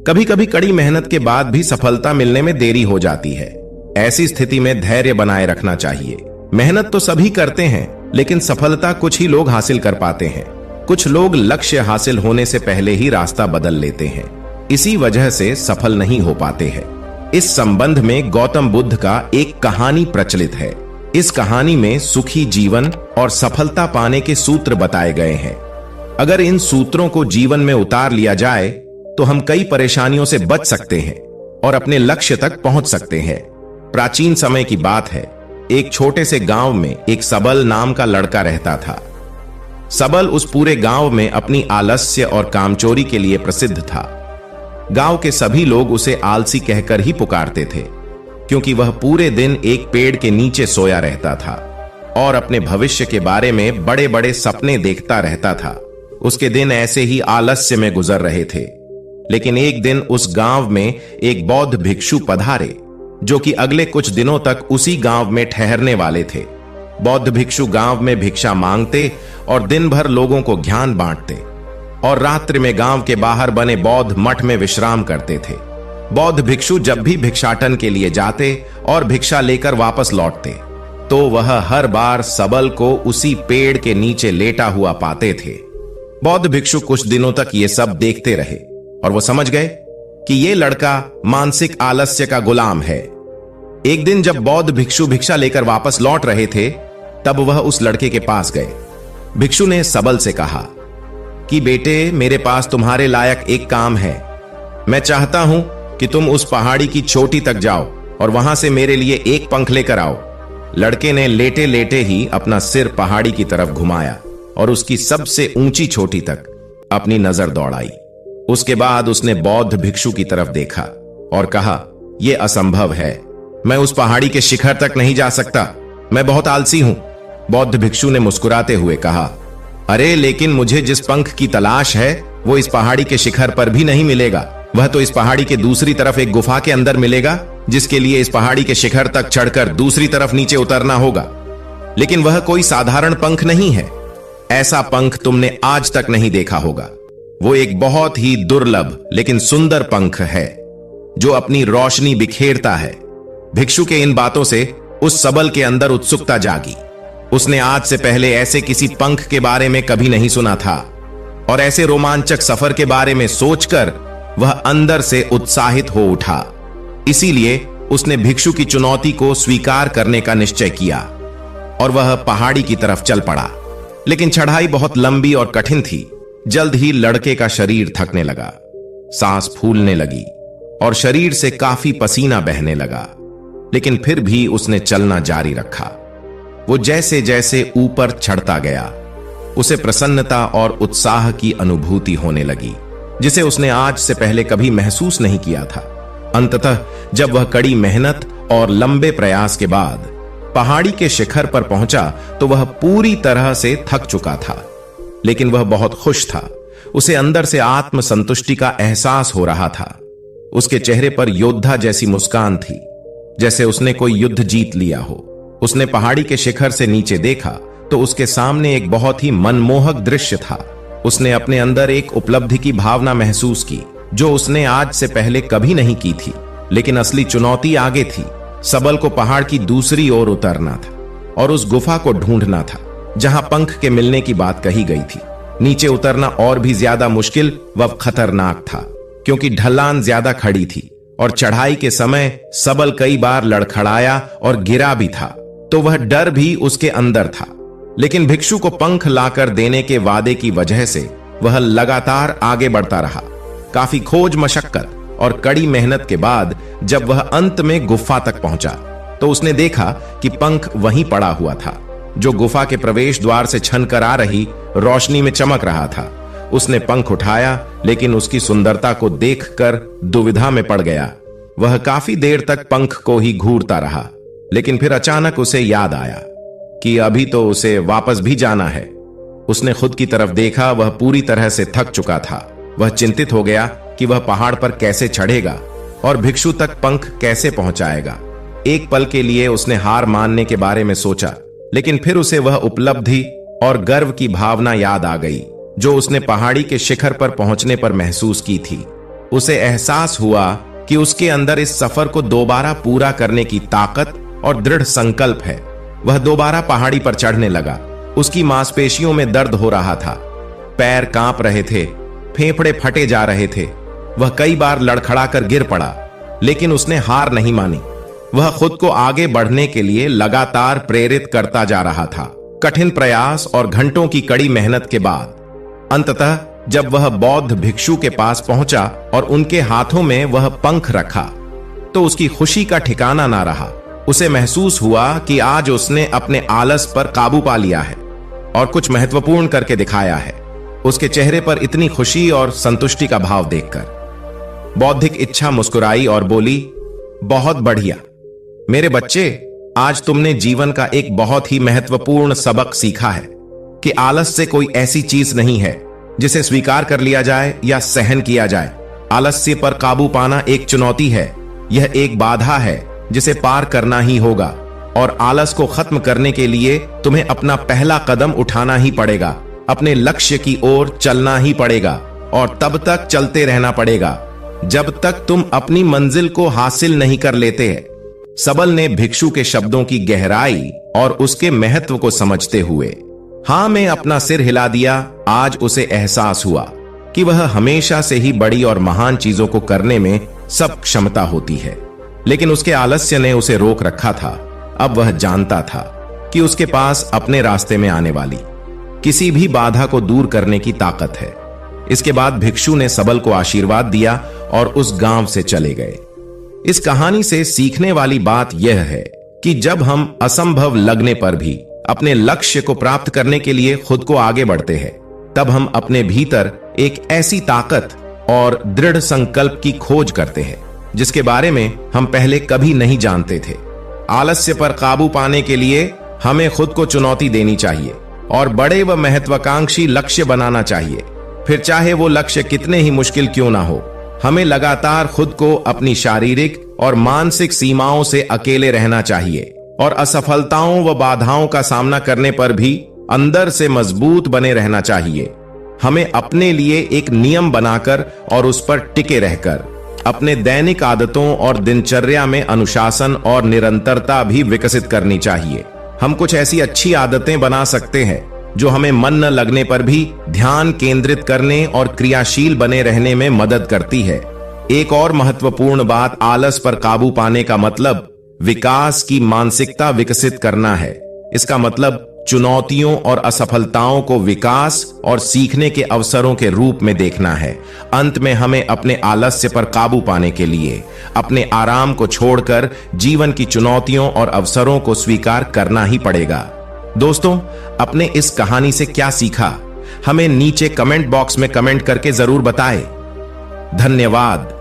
कभी कभी कड़ी मेहनत के बाद भी सफलता मिलने में देरी हो जाती है। ऐसी स्थिति में धैर्य बनाए रखना चाहिए। मेहनत तो सभी करते हैं, लेकिन सफलता कुछ ही लोग हासिल कर पाते हैं। कुछ लोग लक्ष्य हासिल होने से पहले ही रास्ता बदल लेते हैं, इसी वजह से सफल नहीं हो पाते हैं। इस संबंध में गौतम बुद्ध का एक कहानी प्रचलित है। इस कहानी में सुखी जीवन और सफलता पाने के सूत्र बताए गए हैं। अगर इन सूत्रों को जीवन में उतार लिया जाए तो हम कई परेशानियों से बच सकते हैं और अपने लक्ष्य तक पहुंच सकते हैं। प्राचीन समय की बात है। एक छोटे से गांव में एक सबल नाम का लड़का रहता था। सबल उस पूरे गांव में अपनी आलस्य और कामचोरी के लिए प्रसिद्ध था। गांव के सभी लोग उसे आलसी कहकर ही पुकारते थे, क्योंकि वह पूरे दिन एक पेड़ के नीचे सोया रहता था और अपने भविष्य के बारे में बड़े बड़े सपने देखता रहता था। उसके दिन ऐसे ही आलस्य में गुजर रहे थे। लेकिन एक दिन उस गांव में एक बौद्ध भिक्षु पधारे, जो कि अगले कुछ दिनों तक उसी गांव में ठहरने वाले थे। बौद्ध भिक्षु गांव में भिक्षा मांगते और दिन भर लोगों को ज्ञान बांटते और रात्रि में गांव के बाहर बने बौद्ध मठ में विश्राम करते थे। बौद्ध भिक्षु जब भी भिक्षाटन के लिए जाते और भिक्षा लेकर वापस लौटते, तो वह हर बार सबल को उसी पेड़ के नीचे लेटा हुआ पाते थे। बौद्ध भिक्षु कुछ दिनों तक ये सब देखते रहे और वो समझ गए कि ये लड़का मानसिक आलस्य का गुलाम है। एक दिन जब बौद्ध भिक्षु भिक्षा लेकर वापस लौट रहे थे, तब वह उस लड़के के पास गए। भिक्षु ने सबल से कहा कि बेटे, मेरे पास तुम्हारे लायक एक काम है। मैं चाहता हूं कि तुम उस पहाड़ी की चोटी तक जाओ और वहां से मेरे लिए एक पंख लेकर आओ। लड़के ने लेटे लेटे ही अपना सिर पहाड़ी की तरफ घुमाया और उसकी सबसे ऊंची चोटी तक अपनी नजर दौड़ाई। उसके बाद उसने बौद्ध भिक्षु की तरफ देखा और कहा, यह असंभव है, मैं उस पहाड़ी के शिखर तक नहीं जा सकता, मैं बहुत आलसी हूं। बौद्ध भिक्षु ने मुस्कुराते हुए कहा, अरे लेकिन मुझे जिस पंख की तलाश है वो इस पहाड़ी के शिखर पर भी नहीं मिलेगा। वह तो इस पहाड़ी के दूसरी तरफ एक गुफा के अंदर मिलेगा, जिसके लिए इस पहाड़ी के शिखर तक चढ़कर दूसरी तरफ नीचे उतरना होगा। लेकिन वह कोई साधारण पंख नहीं है। ऐसा पंख तुमने आज तक नहीं देखा होगा। वो एक बहुत ही दुर्लभ लेकिन सुंदर पंख है, जो अपनी रोशनी बिखेरता है। भिक्षु के इन बातों से उस सबल के अंदर उत्सुकता जागी। उसने आज से पहले ऐसे किसी पंख के बारे में कभी नहीं सुना था और ऐसे रोमांचक सफर के बारे में सोचकर वह अंदर से उत्साहित हो उठा। इसीलिए उसने भिक्षु की चुनौती को स्वीकार करने का निश्चय किया और वह पहाड़ी की तरफ चल पड़ा। लेकिन चढ़ाई बहुत लंबी और कठिन थी। जल्द ही लड़के का शरीर थकने लगा, सांस फूलने लगी और शरीर से काफी पसीना बहने लगा। लेकिन फिर भी उसने चलना जारी रखा। वो जैसे जैसे ऊपर चढ़ता गया, उसे प्रसन्नता और उत्साह की अनुभूति होने लगी, जिसे उसने आज से पहले कभी महसूस नहीं किया था। अंततः जब वह कड़ी मेहनत और लंबे प्रयास के बाद पहाड़ी के शिखर पर पहुंचा, तो वह पूरी तरह से थक चुका था। लेकिन वह बहुत खुश था। उसे अंदर से आत्म संतुष्टि का एहसास हो रहा था। उसके चेहरे पर योद्धा जैसी मुस्कान थी, जैसे उसने कोई युद्ध जीत लिया हो। उसने पहाड़ी के शिखर से नीचे देखा तो उसके सामने एक बहुत ही मनमोहक दृश्य था। उसने अपने अंदर एक उपलब्धि की भावना महसूस की, जो उसने आज से पहले कभी नहीं की थी। लेकिन असली चुनौती आगे थी। सबल को पहाड़ की दूसरी ओर उतरना था और उस गुफा को ढूंढना था जहां पंख के मिलने की बात कही गई थी। नीचे उतरना और भी ज्यादा मुश्किल व खतरनाक था, क्योंकि ढलान ज्यादा खड़ी थी और चढ़ाई के समय सबल कई बार लड़खड़ाया और गिरा भी था, तो वह डर भी उसके अंदर था। लेकिन भिक्षु को पंख लाकर देने के वादे की वजह से वह लगातार आगे बढ़ता रहा। काफी खोज मशक्कत और कड़ी मेहनत के बाद जब वह अंत में गुफा तक पहुंचा, तो उसने देखा कि पंख वहीं पड़ा हुआ था, जो गुफा के प्रवेश द्वार से छनकर आ रही रोशनी में चमक रहा था। उसने पंख उठाया, लेकिन उसकी सुंदरता को देखकर दुविधा में पड़ गया। वह काफी देर तक पंख को ही घूरता रहा, लेकिन फिर अचानक उसे याद आया कि अभी तो उसे वापस भी जाना है। उसने खुद की तरफ देखा, वह पूरी तरह से थक चुका था। वह चिंतित हो गया कि वह पहाड़ पर कैसे चढ़ेगा और भिक्षु तक पंख कैसे पहुंचाएगा। एक पल के लिए उसने हार मानने के बारे में सोचा, लेकिन फिर उसे वह उपलब्धि और गर्व की भावना याद आ गई जो उसने पहाड़ी के शिखर पर पहुंचने पर महसूस की थी। उसे एहसास हुआ कि उसके अंदर इस सफर को दोबारा पूरा करने की ताकत और दृढ़ संकल्प है। वह दोबारा पहाड़ी पर चढ़ने लगा। उसकी मांसपेशियों में दर्द हो रहा था, पैर कांप रहे थे, फेफड़े फटे जा रहे थे। वह कई बार लड़खड़ाकर गिर पड़ा, लेकिन उसने हार नहीं मानी। वह खुद को आगे बढ़ने के लिए लगातार प्रेरित करता जा रहा था। कठिन प्रयास और घंटों की कड़ी मेहनत के बाद अंततः जब वह बौद्ध भिक्षु के पास पहुंचा और उनके हाथों में वह पंख रखा, तो उसकी खुशी का ठिकाना ना रहा। उसे महसूस हुआ कि आज उसने अपने आलस पर काबू पा लिया है और कुछ महत्वपूर्ण करके दिखाया है। उसके चेहरे पर इतनी खुशी और संतुष्टि का भाव देखकर बौद्धिक इच्छा मुस्कुराई और बोली, बहुत बढ़िया मेरे बच्चे, आज तुमने जीवन का एक बहुत ही महत्वपूर्ण सबक सीखा है कि आलस से कोई ऐसी चीज नहीं है जिसे स्वीकार कर लिया जाए या सहन किया जाए। आलस्य पर काबू पाना एक चुनौती है, यह एक बाधा है जिसे पार करना ही होगा। और आलस को खत्म करने के लिए तुम्हें अपना पहला कदम उठाना ही पड़ेगा, अपने लक्ष्य की ओर चलना ही पड़ेगा और तब तक चलते रहना पड़ेगा जब तक तुम अपनी मंजिल को हासिल नहीं कर लेते हैं। सबल ने भिक्षु के शब्दों की गहराई और उसके महत्व को समझते हुए हां में अपना सिर हिला दिया। आज उसे एहसास हुआ कि वह हमेशा से ही बड़ी और महान चीजों को करने में सब क्षमता होती है, लेकिन उसके आलस्य ने उसे रोक रखा था। अब वह जानता था कि उसके पास अपने रास्ते में आने वाली किसी भी बाधा को दूर करने की ताकत है। इसके बाद भिक्षु ने सबल को आशीर्वाद दिया और उस गांव से चले गए। इस कहानी से सीखने वाली बात यह है कि जब हम असंभव लगने पर भी अपने लक्ष्य को प्राप्त करने के लिए खुद को आगे बढ़ते हैं, तब हम अपने भीतर एक ऐसी ताकत और दृढ़ संकल्प की खोज करते हैं जिसके बारे में हम पहले कभी नहीं जानते थे। आलस्य पर काबू पाने के लिए हमें खुद को चुनौती देनी चाहिए और बड़े व महत्वाकांक्षी लक्ष्य बनाना चाहिए। फिर चाहे वो लक्ष्य कितने ही मुश्किल क्यों ना हो, हमें लगातार खुद को अपनी शारीरिक और मानसिक सीमाओं से अकेले रहना चाहिए और असफलताओं व बाधाओं का सामना करने पर भी अंदर से मजबूत बने रहना चाहिए। हमें अपने लिए एक नियम बनाकर और उस पर टिके रहकर अपने दैनिक आदतों और दिनचर्या में अनुशासन और निरंतरता भी विकसित करनी चाहिए। हम कुछ ऐसी अच्छी आदतें बना सकते हैं जो हमें मन न लगने पर भी ध्यान केंद्रित करने और क्रियाशील बने रहने में मदद करती है। एक और महत्वपूर्ण बात, आलस पर काबू पाने का मतलब विकास की मानसिकता विकसित करना है। इसका मतलब चुनौतियों और असफलताओं को विकास और सीखने के अवसरों के रूप में देखना है। अंत में हमें अपने आलस्य पर काबू पाने के लिए अपने आराम को छोड़कर जीवन की चुनौतियों और अवसरों को स्वीकार करना ही पड़ेगा। दोस्तों, अपने इस कहानी से क्या सीखा, हमें नीचे कमेंट बॉक्स में कमेंट करके जरूर बताएं। धन्यवाद।